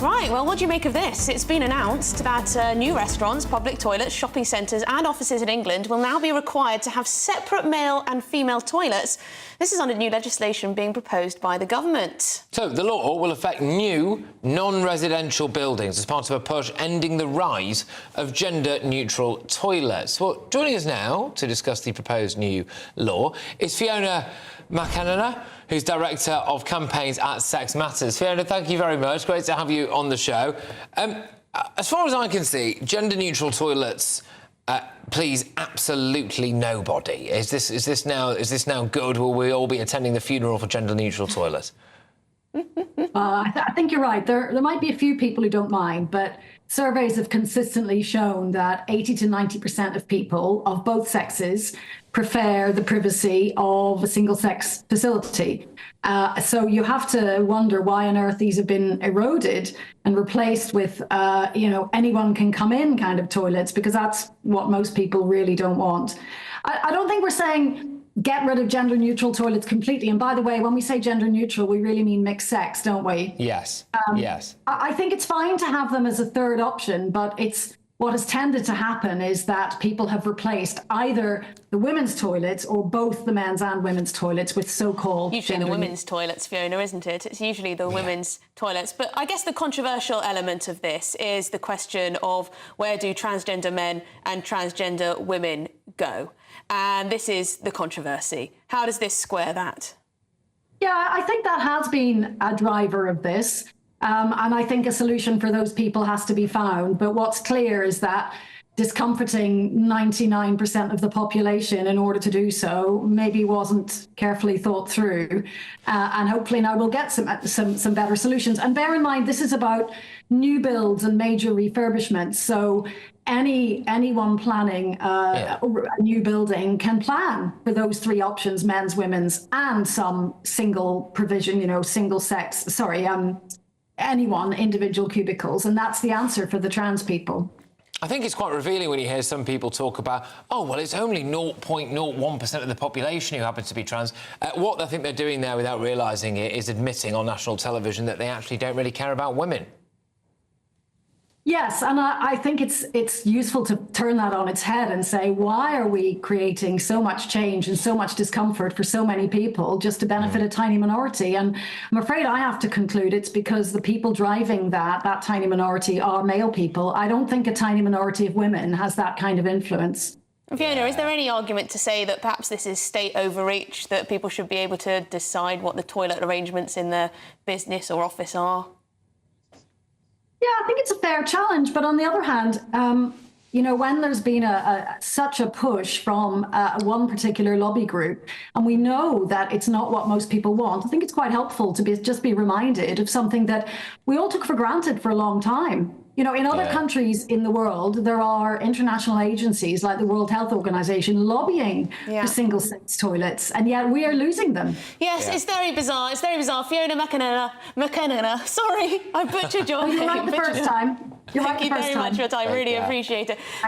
Right, well, what do you make of this? It's been announced that new restaurants, public toilets, shopping centres and offices in England will now be required to have separate male and female toilets. This is under new legislation being proposed by the government. So the law will affect new non-residential buildings as part of a push ending the rise of gender-neutral toilets. Well, joining us now to discuss the proposed new law is Fiona McAnena, who's Director of Campaigns at Sex Matters. Fiona, thank you very much. Great to have you on the show. As far as I can see, gender-neutral toilets please absolutely nobody. Is this now good? Will we all be attending the funeral for gender-neutral toilets? I think you're right. There might be a few people who don't mind, but surveys have consistently shown that 80 to 90% of people of both sexes prefer the privacy of a single-sex facility. So you have to wonder why on earth these have been eroded and replaced with, anyone can come in kind of toilets, because that's what most people really don't want. I don't think we're saying get rid of gender-neutral toilets completely. And by the way, when we say gender-neutral, we really mean mixed sex, don't we? Yes, yes. I think it's fine to have them as a third option, but what has tended to happen is that people have replaced either the women's toilets or both the men's and women's toilets with so-called usually the women's toilets, Fiona, isn't it? It's usually the women's toilets. But I guess the controversial element of this is the question of where do transgender men and transgender women go? And this is the controversy. How does this square that? Yeah, I think that has been a driver of this. And I think a solution for those people has to be found. But what's clear is that discomforting 99% of the population in order to do so maybe wasn't carefully thought through. And hopefully now we'll get some better solutions. And bear in mind, this is about new builds and major refurbishments. So anyone planning a new building can plan for those three options: men's, women's, and some single provision, single sex, anyone, individual cubicles. And that's the answer for the trans people. I think it's quite revealing when you hear some people talk about, oh, well, it's only 0.01% of the population who happens to be trans. What I think they're doing there without realising it is admitting on national television that they actually don't really care about women. Yes, and I think it's useful to turn that on its head and say, why are we creating so much change and so much discomfort for so many people just to benefit a tiny minority? And I'm afraid I have to conclude it's because the people driving that tiny minority are male people. I don't think a tiny minority of women has that kind of influence. Fiona, is there any argument to say that perhaps this is state overreach, that people should be able to decide what the toilet arrangements in their business or office are? Yeah, I think it's a fair challenge. But on the other hand, when there's been such a push from one particular lobby group, and we know that it's not what most people want, I think it's quite helpful to just be reminded of something that we all took for granted for a long time. In other countries in the world, there are international agencies like the World Health Organization lobbying for single-sex toilets, and yet we are losing them. Yes, it's very bizarre. It's very bizarre. Fiona McAnena. Sorry, I butchered your name. You're right the first time. Thank you very much for your time. Really appreciate it.